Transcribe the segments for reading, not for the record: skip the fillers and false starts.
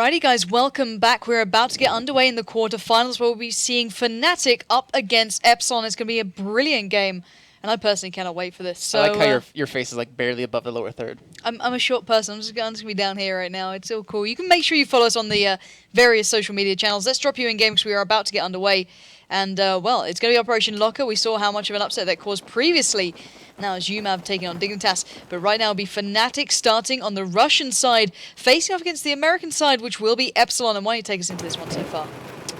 Alrighty guys, welcome back. We're about to get underway in the quarterfinals where we'll be seeing Fnatic up against Epsilon. It's going to be a brilliant game, and I personally cannot wait for this. So, I like how your face is like barely above the lower third. I'm a short person. I'm just going to be down here right now. It's so cool. You can make sure you follow us on the various social media channels. Let's drop you in game because we are about to get underway. And, well, it's going to be Operation Locker. We saw how much of an upset that caused previously. Now it's UMAV taking on Dignitas. But right now it'll be Fnatic starting on the Russian side, facing off against the American side, which will be Epsilon. And why don't you take us into this one so far?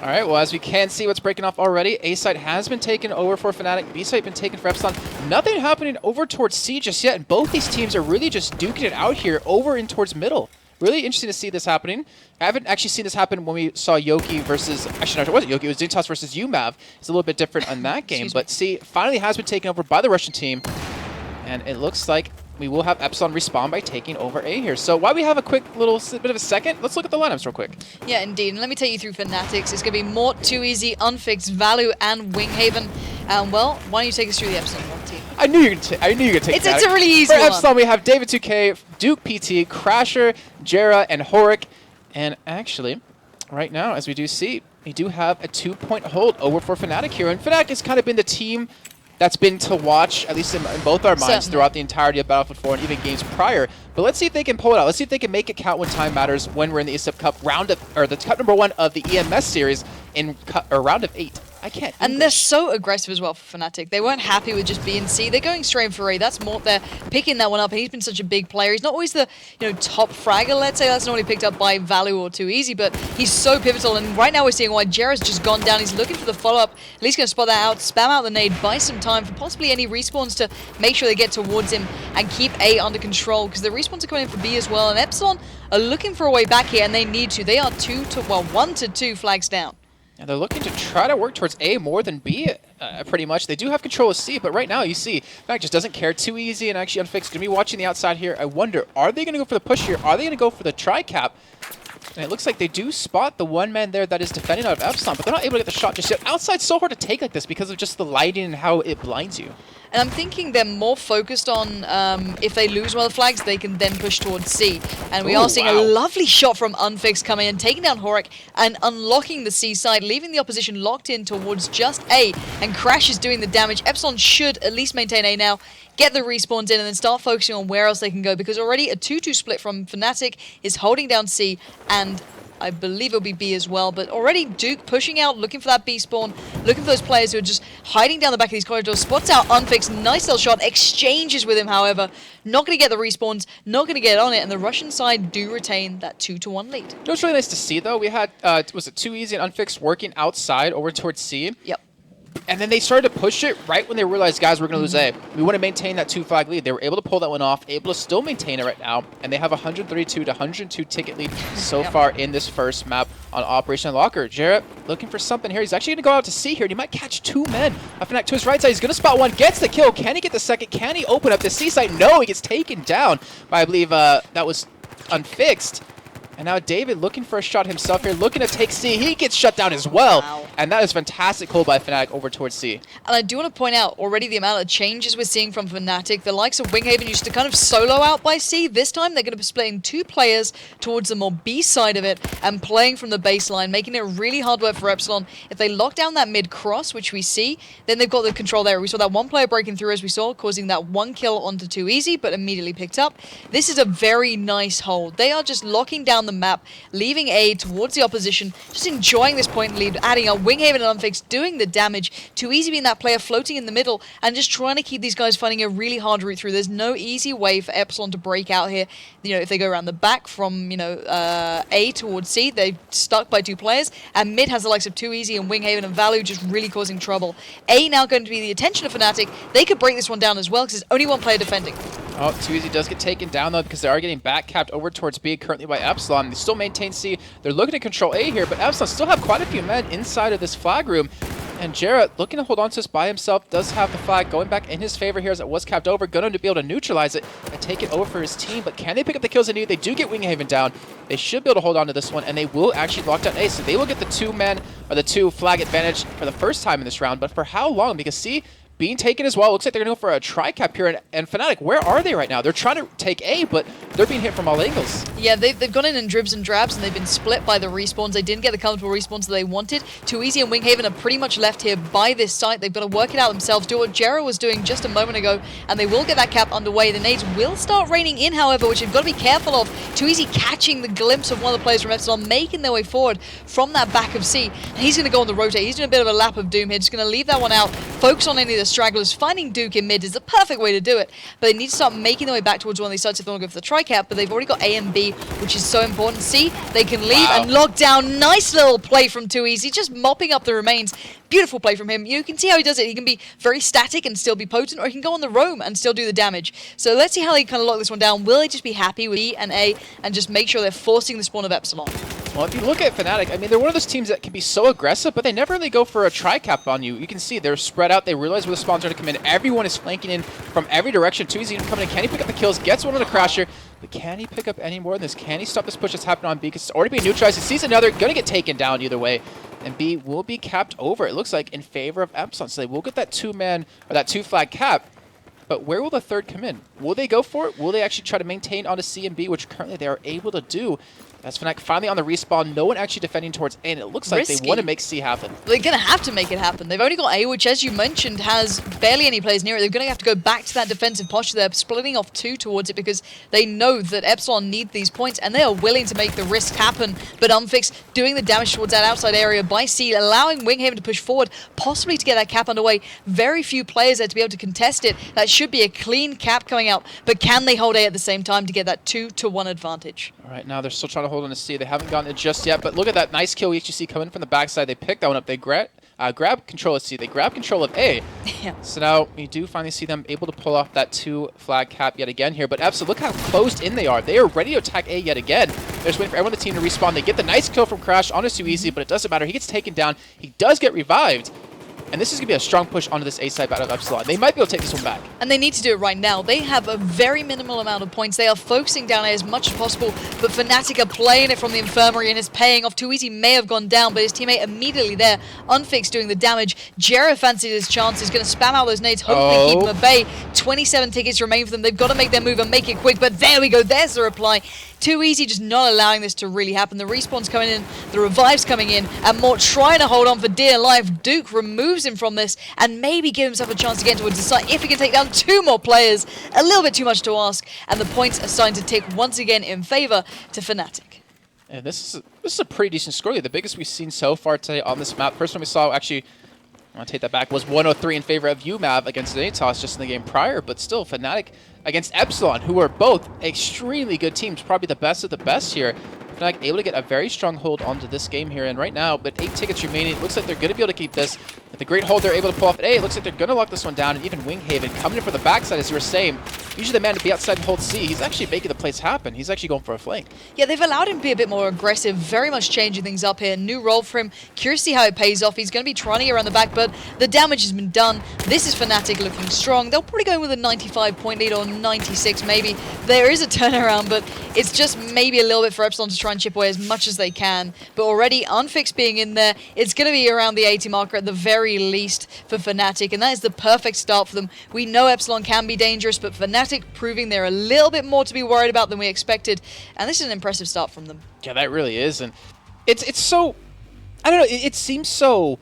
All right, well, as we can see what's breaking off already, A side has been taken over for Fnatic, B side been taken for Epsilon. Nothing happening over towards C just yet, and both these teams are really just duking it out here over and towards middle. Really interesting to see this happening. I haven't actually seen this happen when we saw Yoki versus, actually no, it wasn't Yoki, it was Dignitas versus UMAV. It's a little bit different on that game, but C finally has been taken over by the Russian team, and it looks like we will have Epsilon respawn by taking over A here. So while we have a quick little bit of a second, let's look at the lineups real quick. Yeah, indeed. And let me take you through Fnatic's. It's going to be Mort, Too Easy, Unfixed, Value, and Winghaven. Well, why don't you take us through the Epsilon one team? I knew you were going to take It's a really easy one. For one. Epsilon, we have David 2K, Duke PT, Crasher, Jera, and Horik. And actually, right now, as we do see, we do have a 2-point hold over for Fnatic here. And Fnatic has kind of been the team that's been to watch, at least in both our minds, throughout the entirety of Battlefield 4 and even games prior. But let's see if they can pull it out. Let's see if they can make it count when time matters when we're in the ESEP Cup round of, or the Cup #1 of the EMS series in round of 8. I can't. And they're so aggressive as well for Fnatic. They weren't happy with just B and C. They're going straight for A. That's Mort there, picking that one up. And he's been such a big player. He's not always the top fragger, let's say. That's normally picked up by Value or Too Easy, but he's so pivotal. And right now we're seeing why Jera's just gone down. He's looking for the follow-up. At least going to spot that out, spam out the nade, buy some time for possibly any respawns to make sure they get towards him and keep A under control, because the respawns are coming in for B as well. And Epsilon are looking for a way back here, and they need to. They are 1 to 2 flags down. And they're looking to try to work towards A more than B, pretty much. They do have control of C, but right now you see, Fnatic just doesn't care. Too Easy and actually Unfixed going to be watching the outside here. I wonder, are they going to go for the push here? Are they going to go for the tri-cap? And it looks like they do spot the one man there that is defending out of Epsilon, but they're not able to get the shot just yet. Outside's so hard to take like this because of just the lighting and how it blinds you. And I'm thinking they're more focused on if they lose one of the flags, they can then push towards C. And we are seeing a lovely shot from Unfixed coming in, taking down Horik and unlocking the C side, leaving the opposition locked in towards just A. And Crash is doing the damage. Epsilon should at least maintain A now, get the respawns in, and then start focusing on where else they can go, because already a 2-2 split from Fnatic is holding down C, and I believe it'll be B as well, but already Duke pushing out, looking for that B spawn, looking for those players who are just hiding down the back of these corridors, spots out Unfixed, nice little shot, exchanges with him, however, not going to get the respawns, not going to get on it, and the Russian side do retain that 2-1 lead. You know what's really nice to see, though? We had, was it Too Easy and Unfixed working outside over towards C? Yep. And then they started to push it right when they realized, guys, we're going to lose A. We want to maintain that 2-flag lead. They were able to pull that one off, able to still maintain it right now, and they have a 132 to 102 ticket lead so far in this first map on Operation Locker. Jarrett looking for something here. He's actually going to go out to C here, and he might catch 2 men. Fnatic to his right side. He's going to spot one, gets the kill. Can he get the second? Can he open up the C side? No, he gets taken down by, I believe, that was Unfixed. And now David looking for a shot himself here, looking to take C. He gets shut down as well. Wow. And that is fantastic hold by Fnatic over towards C. And I do want to point out already the amount of changes we're seeing from Fnatic. The likes of Winghaven used to kind of solo out by C. This time they're going to be splitting 2 players towards the more B side of it and playing from the baseline, making it really hard work for Epsilon. If they lock down that mid cross, which we see, then they've got the control there. We saw that one player breaking through, as we saw, causing that 1 kill onto Too Easy, but immediately picked up. This is a very nice hold. They are just locking down the map, leaving A towards the opposition, just enjoying this point lead, adding a Winghaven and Unfixed, doing the damage. Too Easy being that player floating in the middle and just trying to keep these guys finding a really hard route through. There's no easy way for Epsilon to break out here. If they go around the back from, A towards C, they're stuck by 2 players, and mid has the likes of Too Easy and Winghaven and Value just really causing trouble. A now going to be the attention of Fnatic. They could break this one down as well, because there's only 1 player defending. Oh, Too Easy does get taken down, though, because they are getting back capped over towards B currently by Epsilon. They still maintain C. They're looking to control A here, but Epsilon still have quite a few men inside of this flag room. And Jarrett, looking to hold on to this by himself, does have the flag going back in his favor here as it was capped over. Going to be able to neutralize it and take it over for his team. But can they pick up the kills they need? They do get Winghaven down. They should be able to hold on to this one, and they will actually lock down A. So they will get the 2-man or the 2 flag advantage for the first time in this round. But for how long? Because C being taken as well. Looks like they're going to go for a tri-cap here. And Fnatic, where are they right now? They're trying to take A, but they're being hit from all angles. Yeah, they've gone in dribs and drabs, and they've been split by the respawns. They didn't get the comfortable respawns that they wanted. Too Easy and Winghaven are pretty much left here by this site. They've got to work it out themselves, do what Jera was doing just a moment ago, and they will get that cap underway. The nades will start raining in, however, which you've got to be careful of. Too Easy catching the glimpse of one of the players from Epsilon, making their way forward from that back of C. And he's going to go on the rotate. He's doing a bit of a lap of doom here, just going to leave that one out, focus on any of the stragglers. Finding Duke in mid is the perfect way to do it, but they need to start making their way back towards one of these sites if they want to go for the tri-cap, but they've already got A and B, which is so important. See, they can leave and lock down. Nice little play from Too Easy, just mopping up the remains. Beautiful play from him. You can see how he does it. He can be very static and still be potent, or he can go on the roam and still do the damage. So let's see how they kind of lock this one down. Will they just be happy with B and A and just make sure they're forcing the spawn of Epsilon? Well, if you look at Fnatic, I mean, they're one of those teams that can be so aggressive, but they never really go for a tri-cap on you. You can see they're spread out. They realize where the spawns are going to come in. Everyone is flanking in from every direction. Too Easy coming in. Can he pick up the kills? Gets one on the Crasher. But can he pick up any more than this? Can he stop this push that's happening on B? Because it's already being neutralized. He sees another. Going to get taken down either way. And B will be capped over, it looks like, in favor of Epsilon. So they will get that two-man, or that two-flag cap. But where will the third come in? Will they go for it? Will they actually try to maintain onto C and B, which currently they are able to do? As Fnatic finally on the respawn, no one actually defending towards A, and it looks like they want to make C happen. They're going to have to make it happen. They've only got A, which, as you mentioned, has barely any players near it. They're going to have to go back to that defensive posture. They're splitting off two towards it because they know that Epsilon need these points, and they are willing to make the risk happen. But Unfix doing the damage towards that outside area by C, allowing Winghaven to push forward, possibly to get that cap underway. Very few players there to be able to contest it. That should be a clean cap coming out, but can they hold A at the same time to get that 2-to-1 advantage? All right, now they're still trying to hold on to C. They haven't gotten it just yet, but look at that nice kill we actually see coming from the backside. They pick that one up. They grab control of C. They grab control of A. Yeah. So now we do finally see them able to pull off that two-flag cap yet again here. But Epsilon, look how closed in they are. They are ready to attack A yet again. They're just waiting for everyone on the team to respawn. They get the nice kill from Crash on Too Easy, but it doesn't matter. He gets taken down. He does get revived. And this is going to be a strong push onto this A side battle of Epsilon. They might be able to take this one back. And they need to do it right now. They have a very minimal amount of points. They are focusing down A as much as possible, but Fnatic are playing it from the infirmary and it's paying off. Too Easy may have gone down, but his teammate immediately there. Unfix doing the damage. Jera fancied his chance. He's going to spam out those nades, hopefully keep them at bay. 27 tickets remain for them. They've got to make their move and make it quick, but there we go. There's the reply. Too Easy just not allowing this to really happen. The respawn's coming in, the revive's coming in, and Mort trying to hold on for dear life. Duke removes him from this and maybe give himself a chance to get towards the site if he can take down two more players. A little bit too much to ask, and the points are starting to tick once again in favor to Fnatic. And this is a pretty decent score lead. The biggest we've seen so far today on this map. First one we saw, actually, I want to take that back, was 103 in favor of UMAV against Natos just in the game prior, but still Fnatic against Epsilon, who are both extremely good teams, probably the best of the best here. Fnatic able to get a very strong hold onto this game here, and right now, but 8 tickets remaining, it looks like they're going to be able to keep this. With the great hold they're able to pull off at A, it looks like they're going to lock this one down, and even Winghaven coming in for the backside, as you were saying. Usually the man to be outside and hold C, he's actually making the plays happen. He's actually going for a flank. Yeah, they've allowed him to be a bit more aggressive, very much changing things up here. New role for him. Curious to see how it pays off. He's going to be trying to get around the back, but the damage has been done. This is Fnatic looking strong. They'll probably go with a 95-point lead or 96 maybe. There is a turnaround, but it's just maybe a little bit for Epsilon to try and chip away as much as they can. But already, Unfix being in there, it's going to be around the 80 marker at the very least for Fnatic, and that is the perfect start for them. We know Epsilon can be dangerous, but Fnatic proving they're a little bit more to be worried about than we expected, and this is an impressive start from them. Yeah, that really is, and it's so, I don't know, it seems so,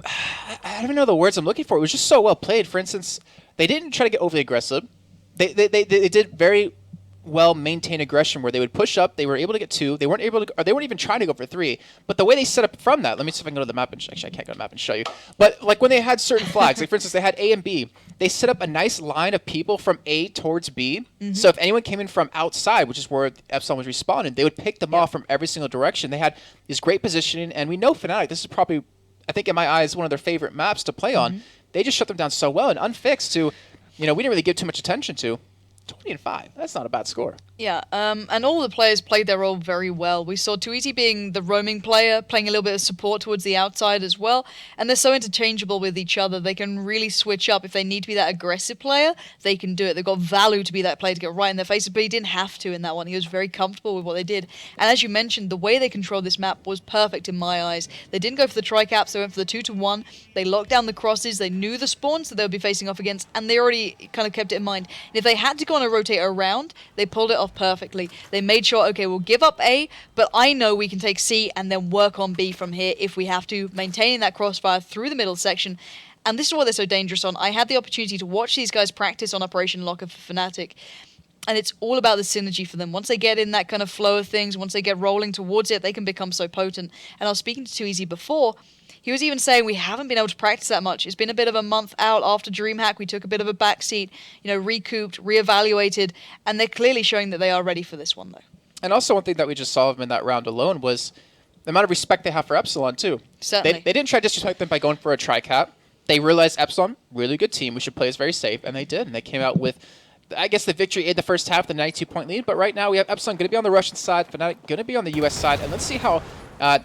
I don't even know the words I'm looking for. It was just so well played. For instance, they didn't try to get overly aggressive. They did very well maintain aggression where they would push up. They were able to get 2. They weren't able to, or they weren't even trying to go for 3. But the way they set up from that, let me see if I can go to the map and actually I can't go to the map and show you. But like when they had certain flags, like for instance they had A and B, they set up a nice line of people from A towards B. So if anyone came in from outside, which is where Epsilon was respawning, they would pick them off from every single direction. They had this great positioning, and we know Fnatic, this is probably, I think in my eyes, one of their favorite maps to play on. They just shut them down so well, and Unfixed, who, we didn't really give too much attention to. 20-5. That's not a bad score. Yeah, and all the players played their role very well. We saw Too Easy being the roaming player, playing a little bit of support towards the outside as well, and they're so interchangeable with each other. They can really switch up. If they need to be that aggressive player, they can do it. They've got Value to be that player to get right in their faces, but he didn't have to in that one. He was very comfortable with what they did. And as you mentioned, the way they controlled this map was perfect in my eyes. They didn't go for the tri-caps, they went for the 2-to-1. They locked down the crosses, they knew the spawns that they would be facing off against, and they already kind of kept it in mind. And if they had to go on want to rotate around, they pulled it off perfectly. They made sure, okay, we'll give up A, but I know we can take C and then work on B from here if we have to, maintaining that crossfire through the middle section. And this is what they're so dangerous on. I had the opportunity to watch these guys practice on Operation Locker for Fnatic, and it's all about the synergy for them. Once they get in that kind of flow of things, once they get rolling towards it, they can become so potent. And I was speaking to Too Easy before. He was even saying we haven't been able to practice that much. It's been a bit of a month out after DreamHack. We took a bit of a backseat, recouped, reevaluated, and they're clearly showing that they are ready for this one, though. And also one thing that we just saw of them in that round alone was the amount of respect they have for Epsilon, too. Certainly. They didn't try to disrespect them by going for a tri-cap. They realized Epsilon, really good team. We should play this very safe, and they did. And they came out with, I guess, the victory in the first half, the 92-point lead. But right now we have Epsilon going to be on the Russian side, Fnatic going to be on the U.S. side. And let's see how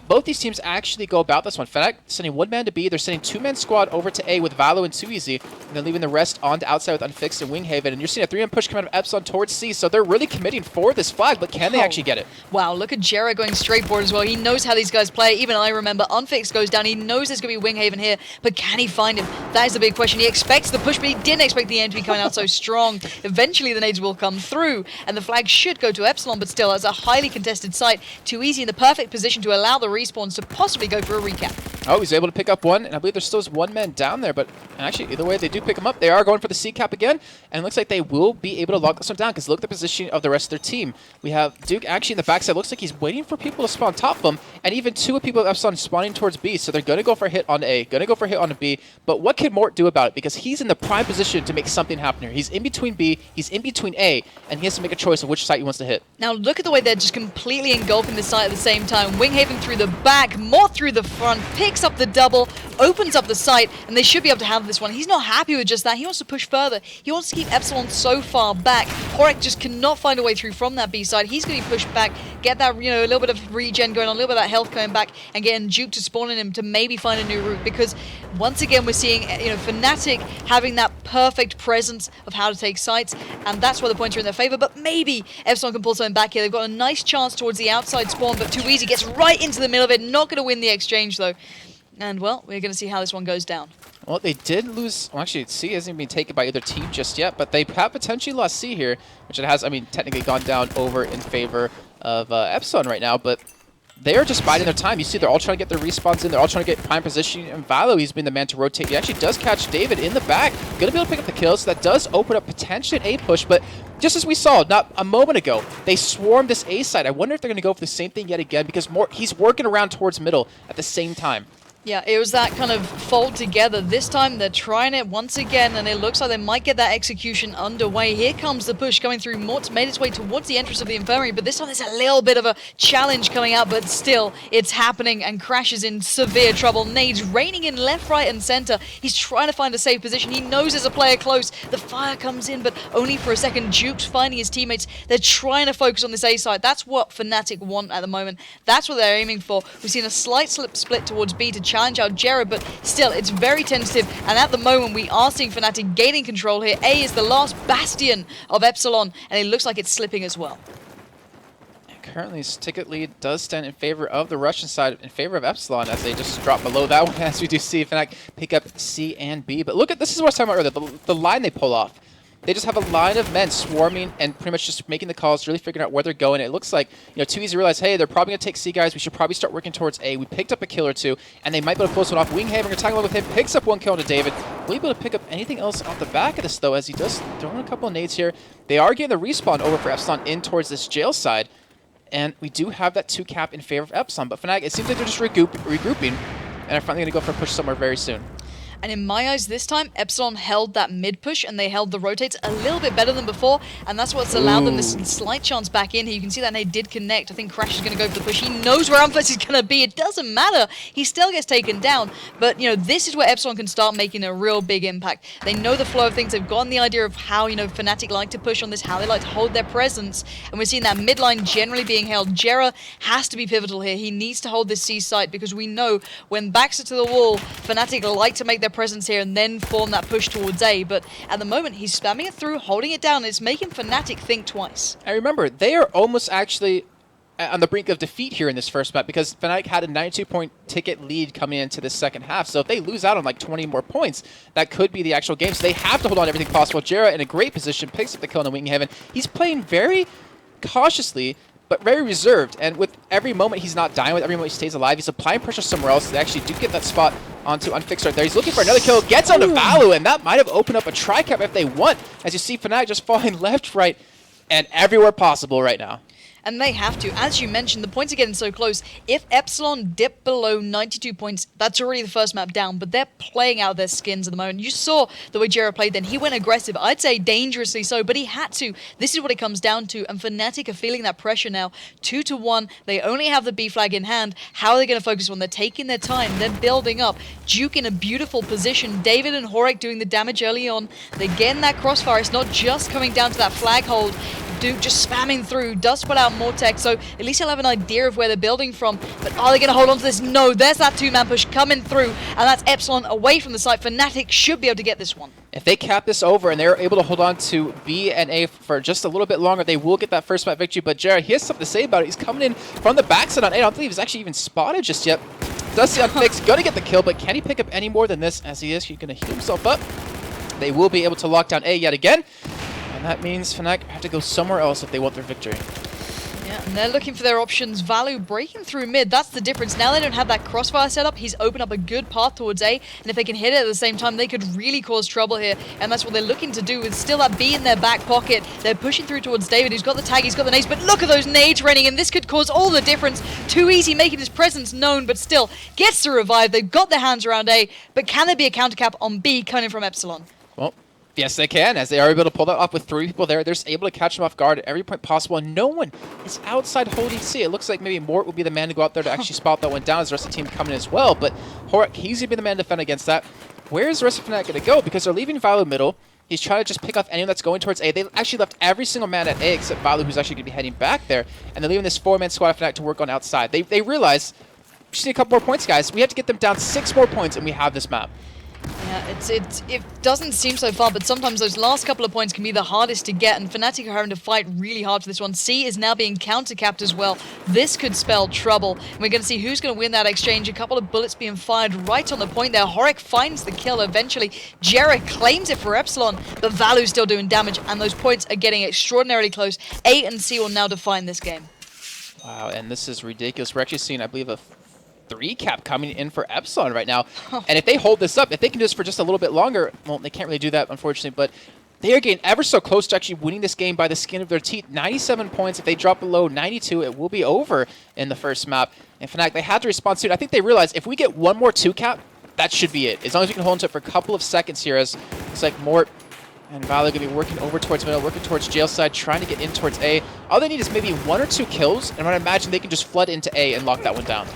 both these teams actually go about this one. Fnatic sending one man to B. They're sending two-man squad over to A with Valo and Too Easy, and then leaving the rest on to outside with Unfixed and Winghaven. And you're seeing a three-man push come out of Epsilon towards C, so they're really committing for this flag, but can they actually get it? Wow, look at Jera going straight forward as well. He knows how these guys play. Even I remember Unfixed goes down. He knows there's going to be Winghaven here, but can he find him? That is the big question. He expects the push, but he didn't expect the end to be coming out so strong. Eventually, the nades will come through, and the flag should go to Epsilon, but still, as a highly contested site, Too Easy in the perfect position to allow the respawns to possibly go for a recap. Oh, he's able to pick up one, and I believe there's still one man down there, but actually, either way, they do pick him up. They are going for the C cap again, and it looks like they will be able to lock this one down, because look at the position of the rest of their team. We have Duke actually in the backside. Looks like he's waiting for people to spawn top of him, and even two people of Epsilon spawning towards B, so they're going to go for a hit on A, going to go for a hit on B, but what can Mort do about it? Because he's in the prime position to make something happen here. He's in between B, he's in between A, and he has to make a choice of which site he wants to hit. Now look at the way they're just completely engulfing the site at the same time. Winghaven through the back, Mort through the front, picks up the double, opens up the site, and they should be able to handle this one. He's not happy with just that. He wants to push further. He wants to keep Epsilon so far back. Horek just cannot find a way through from that B side. He's going to be pushed back, get that, a little bit of regen going on, a little bit of that health coming back, and getting Duke to spawn in him to maybe find a new route. Because once again, we're seeing, Fnatic having that perfect presence of how to take sites, and that's why the points are in their favor. But maybe Epsilon can pull something back here. They've got a nice chance towards the outside spawn, but Too Easy gets right into the middle of it. Not going to win the exchange, though. And, well, we're going to see how this one goes down. Well, they did lose. Well, actually, C hasn't even been taken by either team just yet, but they have potentially lost C here, which it has, technically gone down over in favor of Epsilon right now, but they are just biding their time. You see, they're all trying to get their respawns in. They're all trying to get prime position. And Valo, he's been the man to rotate. He actually does catch David in the back. Going to be able to pick up the kills. So that does open up potentially an A push, but just as we saw not a moment ago, they swarmed this A side. I wonder if they're going to go for the same thing yet again, because he's working around towards middle at the same time. Yeah, it was that kind of fold together. This time they're trying it once again, and it looks like they might get that execution underway. Here comes the push coming through. Mort's made its way towards the entrance of the infirmary, but this time there's a little bit of a challenge coming out, but still, it's happening, and Crash is in severe trouble. Nades raining in left, right, and center. He's trying to find a safe position. He knows there's a player close. The fire comes in, but only for a second. Duke's finding his teammates. They're trying to focus on this A side. That's what Fnatic want at the moment. That's what they're aiming for. We've seen a slight split towards B to challenge out Jera, but still, it's very tentative, and at the moment, we are seeing Fnatic gaining control here. A is the last bastion of Epsilon, and it looks like it's slipping as well. Currently, his ticket lead does stand in favor of the Russian side, in favor of Epsilon, as they just drop below that one, as we do see Fnatic pick up C and B. But look at, this is what I was talking about earlier, the line they pull off. They just have a line of men swarming and pretty much just making the calls, really figuring out where they're going. It looks like, Too Easy to realize, hey, they're probably going to take C, guys. We should probably start working towards A. We picked up a kill or two, and they might be able to close one off. Winghaven, going to tag along with him, picks up one kill to David. Will he be able to pick up anything else off the back of this, though, as he does throw in a couple of nades here. They are getting the respawn over for Epsilon in towards this jail side, and we do have that 2 cap in favor of Epsilon. But Fnatic, it seems like they're just regrouping, and are finally going to go for a push somewhere very soon. And in my eyes this time, Epsilon held that mid push and they held the rotates a little bit better than before, and that's what's allowed them this slight chance back in here. You can see that they did connect. I think Crash is going to go for the push. He knows where Unflex is going to be. It doesn't matter. He still gets taken down, but this is where Epsilon can start making a real big impact. They know the flow of things. They've gotten the idea of how Fnatic like to push on this, how they like to hold their presence, and we're seeing that midline generally being held. Jera has to be pivotal here. He needs to hold this C site, because we know when backs are to the wall, Fnatic like to make their presence here and then form that push towards A, but at the moment he's spamming it through, holding it down, and it's making Fnatic think twice. And remember, they are almost actually on the brink of defeat here in this first map, because Fnatic had a 92-point ticket lead coming into this second half. So if they lose out on like 20 more points, that could be the actual game. So they have to hold on to everything possible. Jera in a great position, picks up the kill in the Wing Heaven. He's playing very cautiously, but very reserved. And with every moment he's not dying, with every moment he stays alive, he's applying pressure somewhere else. They actually do get that spot onto Unfixed right there. He's looking for another kill, gets onto Valu, and that might have opened up a tri-cap if they want. As you see Fnatic just falling left, right, and everywhere possible right now. And they have to. As you mentioned, the points are getting so close. If Epsilon dip below 92 points, that's already the first map down, but they're playing out their skins at the moment. You saw the way Jera played then. He went aggressive. I'd say dangerously so, but he had to. This is what it comes down to, and Fnatic are feeling that pressure now. 2-1. They only have the B flag in hand. How are they going to focus on? They're taking their time. They're building up. Duke in a beautiful position. David and Horek doing the damage early on. They're getting that crossfire. It's not just coming down to that flag hold. Duke just spamming through, does put out more tech, so at least he'll have an idea of where they're building from. But are they going to hold on to this? No, there's that two-man push coming through, and that's Epsilon away from the site. Fnatic should be able to get this one. If they cap this over and they're able to hold on to B and A for just a little bit longer, they will get that first map victory. But Jared, he has something to say about it. He's coming in from the backside on A. I don't believe he's actually even spotted just yet. Does see Unfixed, going to get the kill, but can he pick up any more than this? As he is, he's going to heal himself up. They will be able to lock down A yet again. And that means Fnatic have to go somewhere else if they want their victory. Yeah, and they're looking for their options. Valu breaking through mid, that's the difference. Now they don't have that crossfire set up. He's opened up a good path towards A, and if they can hit it at the same time, they could really cause trouble here. And that's what they're looking to do with still that B in their back pocket. They're pushing through towards David, who's got the tag, he's got the nades, but look at those nades raining, and this could cause all the difference. Too easy making his presence known, but still gets to revive. They've got their hands around A, but can there be a counter cap on B coming from Epsilon? Well, yes, they can, as they are able to pull that off with 3 people there. They're just able to catch them off guard at every point possible, and no one is outside holding C. It looks like maybe Mort will be the man to go out there to actually spot that one down, as the rest of the team coming in as well. But Horek, he's going to be the man to defend against that. Where is the rest of Fnatic going to go? Because they're leaving Valu middle. He's trying to just pick off anyone that's going towards A. They actually left every single man at A except Valu, who's actually going to be heading back there. And they're leaving this 4-man squad of Fnatic to work on outside. They realize, we just need a couple more points, guys. We have to get them down 6 more points, and we have this map. Yeah, it doesn't seem so far, but sometimes those last couple of points can be the hardest to get, and Fnatic are having to fight really hard for this one. C is now being counter-capped as well. This could spell trouble. And we're going to see who's going to win that exchange. A couple of bullets being fired right on the point there. Horek finds the kill eventually. Jarek claims it for Epsilon, but Valu's still doing damage, and those points are getting extraordinarily close. A and C will now define this game. Wow, and this is ridiculous. We're actually seeing, I believe, a 3 cap coming in for Epsilon right now. And if they hold this up, if they can do this for just a little bit longer, well, they can't really do that, unfortunately, but they are getting ever so close to actually winning this game by the skin of their teeth. 97 points. If they drop below 92, it will be over in the first map. And Fnatic, they had to respond soon. I think they realized if we get one more 2 cap, that should be it. As long as we can hold on to it for a couple of seconds here, as it's like Mort and Valu going to be working over towards middle, working towards jail side, trying to get in towards A. All they need is maybe 1 or 2 kills, and I imagine they can just flood into A and lock that one down.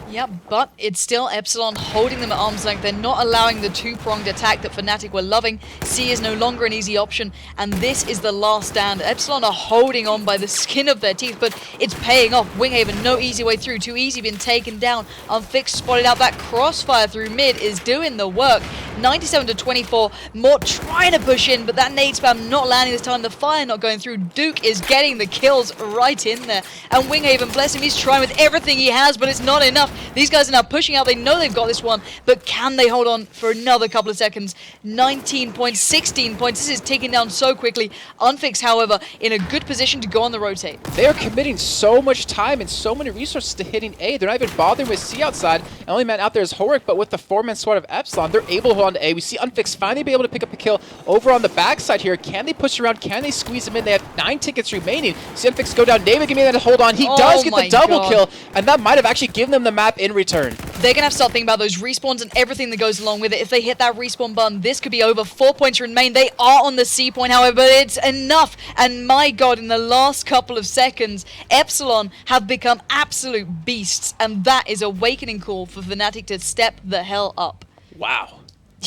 Yeah, but it's still Epsilon holding them at arm's length. They're not allowing the 2-pronged attack that Fnatic were loving. C is no longer an easy option, and this is the last stand. Epsilon are holding on by the skin of their teeth, but it's paying off. Winghaven, no easy way through. Too easy, been taken down. Unfixed spotted out. That crossfire through mid is doing the work. 97-24. Mort trying to push in, but that nade spam not landing this time. The fire not going through. Duke is getting the kills right in there. And Winghaven, bless him, he's trying with everything he has, but it's not enough. These guys are now pushing out. They know they've got this one, but can they hold on for another couple of seconds? 19 points, 16 points. This is ticking down so quickly. Unfixed, however, in a good position to go on the rotate. They are committing so much time and so many resources to hitting A. They're not even bothering with C outside. The only man out there is Horek, but with the 4-man squad of Epsilon, they're able to hold on to A. We see Unfixed finally be able to pick up a kill over on the backside here. Can they push around? Can they squeeze him in? They have 9 tickets remaining. See Unfixed go down. David give me that to hold on. He does get the double kill, and that might have actually given them the map in return. They're going to have to start thinking about those respawns and everything that goes along with it. If they hit that respawn button, this could be over. 4 points remain. They are on the C point, however, but it's enough. And my God, in the last couple of seconds, Epsilon have become absolute beasts. And that is a awakening call for Fnatic to step the hell up. Wow.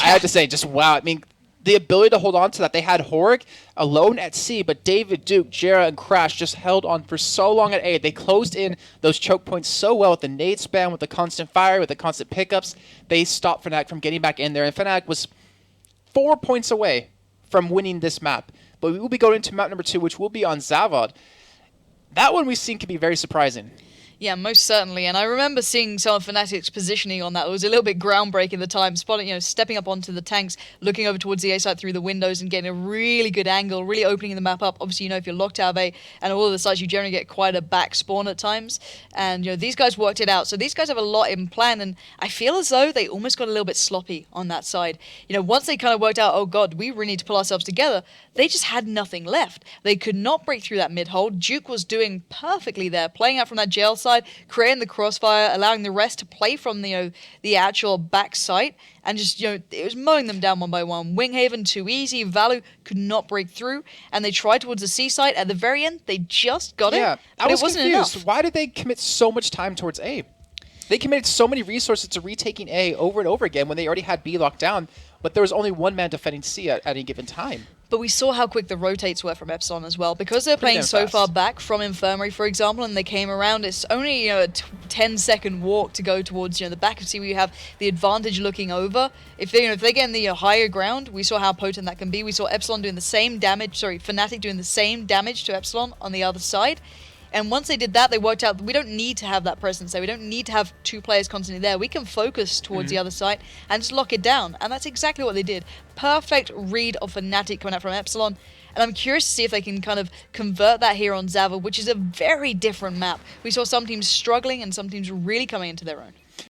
I have to say, just wow. I mean, the ability to hold on to that. They had Horek alone at C, but David, Duke, Jera, and Crash just held on for so long at A. They closed in those choke points so well with the nade spam, with the constant fire, with the constant pickups. They stopped Fnatic from getting back in there, and Fnatic was 4 points away from winning this map. But we will be going into map number 2, which will be on Zavod. That one we've seen can be very surprising. Yeah, most certainly. And I remember seeing some of Fnatic's positioning on that. It was a little bit groundbreaking at the time, spotting, stepping up onto the tanks, looking over towards the A site through the windows and getting a really good angle, really opening the map up. Obviously, if you're locked out of A and all of the sites, you generally get quite a back spawn at times. And, these guys worked it out. So these guys have a lot in plan. And I feel as though they almost got a little bit sloppy on that side. Once they kind of worked out, oh God, we really need to pull ourselves together, they just had nothing left. They could not break through that mid hold. Duke was doing perfectly there, playing out from that jail side, creating the crossfire, allowing the rest to play from the actual back site, and just it was mowing them down one by one. Winghaven too easy, Value could not break through, and they tried towards the C site. At the very end, they just got Yeah, it, but I was it wasn't confused. enough. Why did they commit so much time towards A? They committed so many resources to retaking A over and over again when they already had B locked down, but there was only one man defending C at any given time. But we saw how quick the rotates were from Epsilon as well. Because they're playing so far back from Infirmary, for example, and they came around, it's only a 10-second walk to go towards the back of C, where you have the advantage looking over. If they get in the higher ground, we saw how potent that can be. We saw Epsilon doing the same damage, Fnatic doing the same damage to Epsilon on the other side. And once they did that, they worked out that we don't need to have that presence there. We don't need to have two players constantly there. We can focus towards the other side and just lock it down. And that's exactly what they did. Perfect read of Fnatic coming out from Epsilon. And I'm curious to see if they can kind of convert that here on Zava, which is a very different map. We saw some teams struggling and some teams really coming into their own.